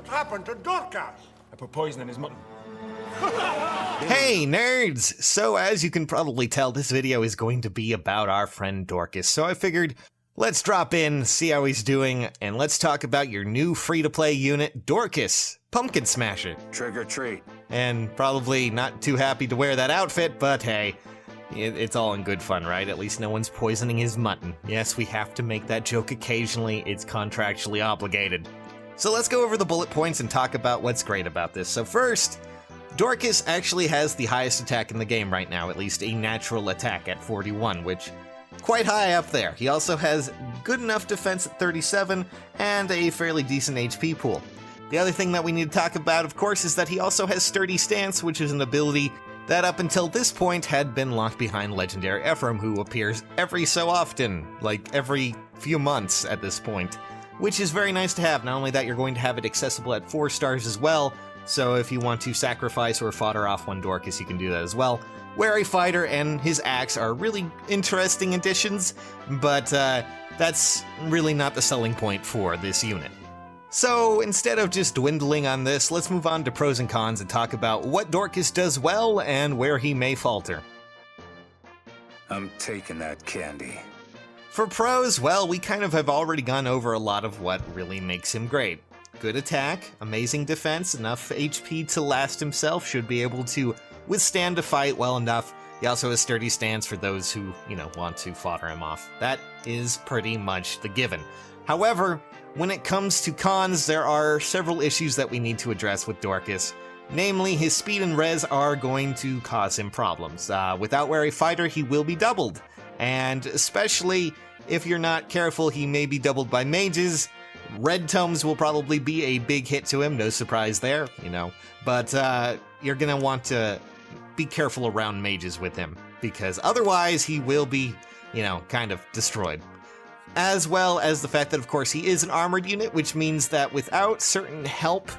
happened to Dorcas? I put poison in his mutton. Hey nerds! So as you can probably tell, this video is going to be about our friend Dorcas, so I figured let's drop in, see how he's doing, and let's talk about your new free-to-play unit, Dorcas, Pumpkin Smasher. Trick or treat. And probably not too happy to wear that outfit, but hey, it's all in good fun, right? At least no one's poisoning his mutton. Yes, we have to make that joke occasionally, it's contractually obligated. So let's go over the bullet points and talk about what's great about this. So first, Dorcas actually has the highest attack in the game right now, at least a natural attack at 41, which quite high up there. He also has good enough defense at 37 and a fairly decent HP pool. The other thing that we need to talk about, of course, is that he also has Sturdy Stance, which is an ability that up until this point had been locked behind legendary Ephraim, who appears every so often, like every few months at this point, which is very nice to have. Not only that, you're going to have it accessible at 4 stars as well, so if you want to sacrifice or fodder off one Dorcas, you can do that as well. Wary Fighter and his axe are really interesting additions, but that's really not the selling point for this unit. So instead of just dwindling on this, let's move on to pros and cons and talk about what Dorcas does well and where he may falter. I'm taking that candy. For pros, well, we kind of have already gone over a lot of what really makes him great. Good attack, amazing defense, enough HP to last himself, should be able to withstand a fight well enough. He also has Sturdy Stance for those who, want to fodder him off. That is pretty much the given. However, when it comes to cons, there are several issues that we need to address with Dorcas. Namely, his speed and res are going to cause him problems. Without Wary Fighter, he will be doubled. And especially if you're not careful, he may be doubled by mages. Red tomes will probably be a big hit to him, no surprise there, But you're gonna want to be careful around mages with him, because otherwise he will be, kind of destroyed. As well as the fact that, of course, he is an armored unit, which means that without certain help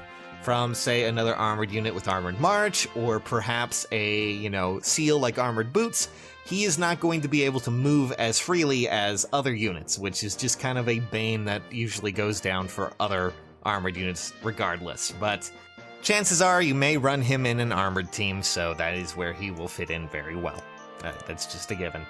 from, say, another armored unit with Armored March, or perhaps a, seal like Armored Boots, he is not going to be able to move as freely as other units, which is just kind of a bane that usually goes down for other armored units regardless. But chances are you may run him in an armored team, so that is where he will fit in very well. That's just a given.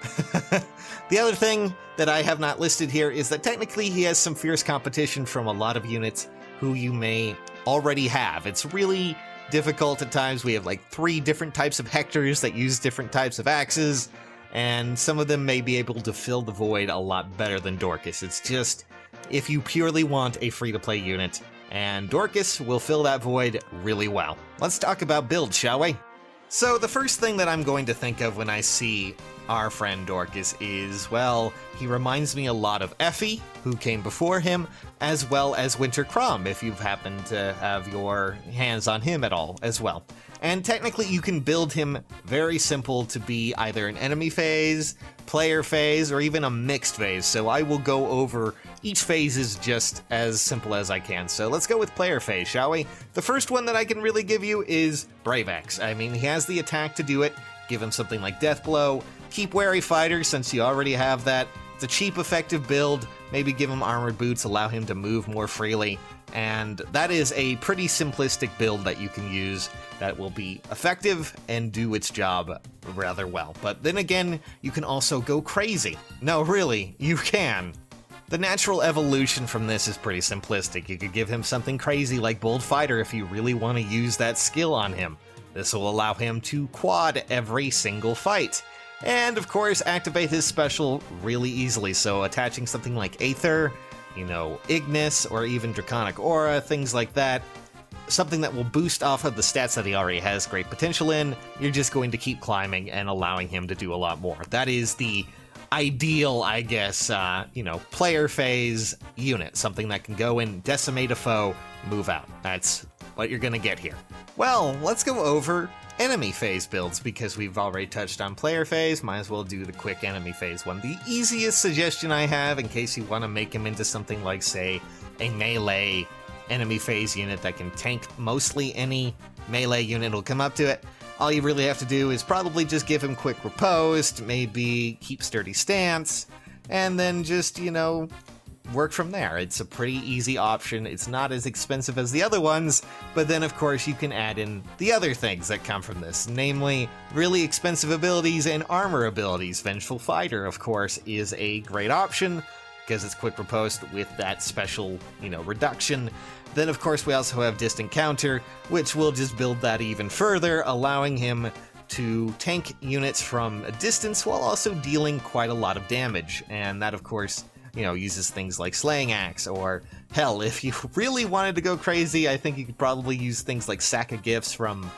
The other thing that I have not listed here is that technically he has some fierce competition from a lot of units who you may already have. It's really difficult at times. We have like 3 different types of Hectors that use different types of axes, and some of them may be able to fill the void a lot better than Dorcas. It's just, if you purely want a free-to-play unit, and Dorcas will fill that void really well. Let's talk about builds, shall we? So the first thing that I'm going to think of when I see our friend Dorcas is, well, he reminds me a lot of Effie, who came before him, as well as Winter Crom, if you've happened to have your hands on him at all as well. And technically you can build him very simple to be either an enemy phase, player phase, or even a mixed phase, so I will go over each phase is just as simple as I can. So let's go with player phase, shall we? The first one that I can really give you is Brave Axe. I mean, he has the attack to do it, give him something like Death Blow, keep Wary Fighter since you already have that. It's a cheap, effective build, maybe give him Armored Boots, allow him to move more freely, and that is a pretty simplistic build that you can use that will be effective and do its job rather well. But then again, you can also go crazy. No, really, you can. The natural evolution from this is pretty simplistic. You could give him something crazy like Bold Fighter if you really want to use that skill on him. This will allow him to quad every single fight. And of course, activate his special really easily, so attaching something like Aether, Ignis, or even Draconic Aura, things like that. Something that will boost off of the stats that he already has great potential in, you're just going to keep climbing and allowing him to do a lot more. That is the ideal, I guess, player phase unit. Something that can go in, decimate a foe, move out. That's what you're gonna get here. Well, let's go over enemy phase builds, because we've already touched on player phase, might as well do the quick enemy phase one. The easiest suggestion I have, in case you want to make him into something like, say, a melee enemy phase unit that can tank mostly any melee unit will come up to it, all you really have to do is probably just give him quick riposte, maybe keep Sturdy Stance, and then just, work from there. It's a pretty easy option. It's not as expensive as the other ones, but then of course you can add in the other things that come from this, namely really expensive abilities and armor abilities. Vengeful Fighter, of course, is a great option because it's quick riposte with that special, reduction. Then of course we also have Distant Counter, which will just build that even further, allowing him to tank units from a distance while also dealing quite a lot of damage. And that of course, uses things like Slaying Axe, or hell, if you really wanted to go crazy, I think you could probably use things like Sack of Gifts from,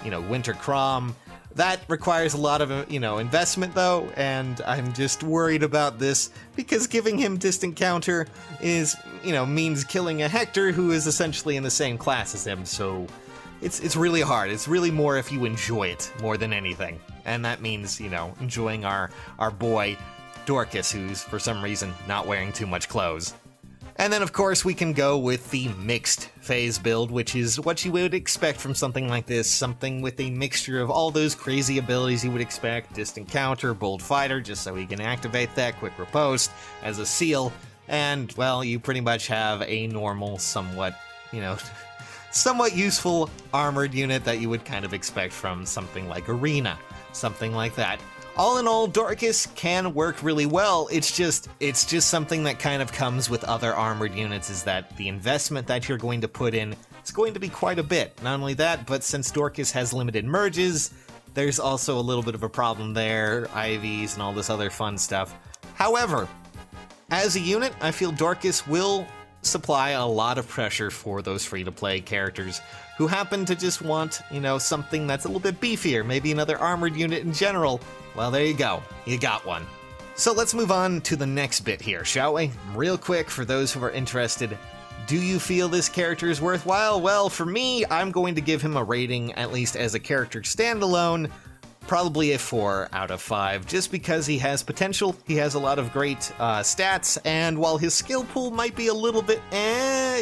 Winter Crom. That requires a lot of, investment though, and I'm just worried about this because giving him Distant Counter is, means killing a Hector who is essentially in the same class as him, so it's really hard. It's really more if you enjoy it more than anything. And that means, enjoying our boy Dorcas, who's for some reason not wearing too much clothes. And then of course we can go with the mixed phase build, which is what you would expect from something like this, something with a mixture of all those crazy abilities you would expect, Distant Counter, Bold Fighter, just so he can activate that, Quick Riposte as a seal, and well, you pretty much have a normal, somewhat useful armored unit that you would kind of expect from something like Arena, something like that. All in all, Dorcas can work really well. It's just something that kind of comes with other armored units, is that the investment that you're going to put in is going to be quite a bit. Not only that, but since Dorcas has limited merges, there's also a little bit of a problem there, IVs and all this other fun stuff. However, as a unit, I feel Dorcas will supply a lot of pressure for those free-to-play characters who happen to just want, something that's a little bit beefier, maybe another armored unit in general. Well, there you go. You got one. So let's move on to the next bit here, shall we? Real quick, for those who are interested, do you feel this character is worthwhile? Well, for me, I'm going to give him a rating, at least as a character standalone, probably a 4 out of 5, just because he has potential, he has a lot of great stats, and while his skill pool might be a little bit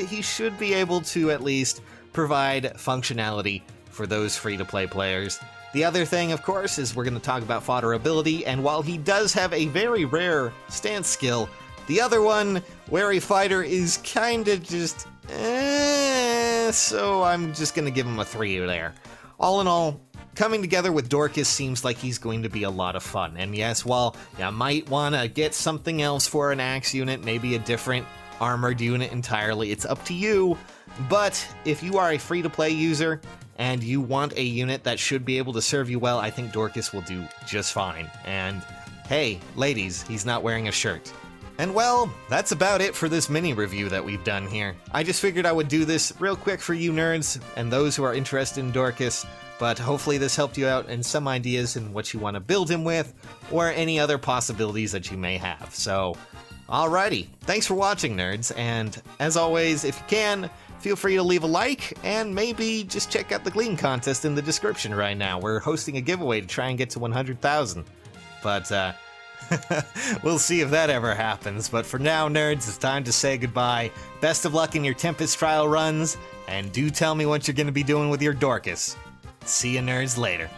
he should be able to at least provide functionality for those free-to-play players. The other thing, of course, is we're going to talk about fodder ability, and while he does have a very rare stance skill, the other one, Wary Fighter, is kinda just so I'm just going to give him a 3 there. All in all, coming together with Dorcas seems like he's going to be a lot of fun, and yes, while you might want to get something else for an axe unit, maybe a different armored unit entirely, it's up to you, but if you are a free-to-play user, and you want a unit that should be able to serve you well, I think Dorcas will do just fine. And hey, ladies, he's not wearing a shirt. And well, that's about it for this mini review that we've done here. I just figured I would do this real quick for you nerds and those who are interested in Dorcas, but hopefully this helped you out in some ideas in what you want to build him with, or any other possibilities that you may have. So, alrighty, thanks for watching, nerds, and as always, if you can, feel free to leave a like, and maybe just check out the Gleam contest in the description right now. We're hosting a giveaway to try and get to 100,000. But, we'll see if that ever happens. But for now, nerds, it's time to say goodbye. Best of luck in your Tempest trial runs, and do tell me what you're going to be doing with your Dorcas. See you nerds later.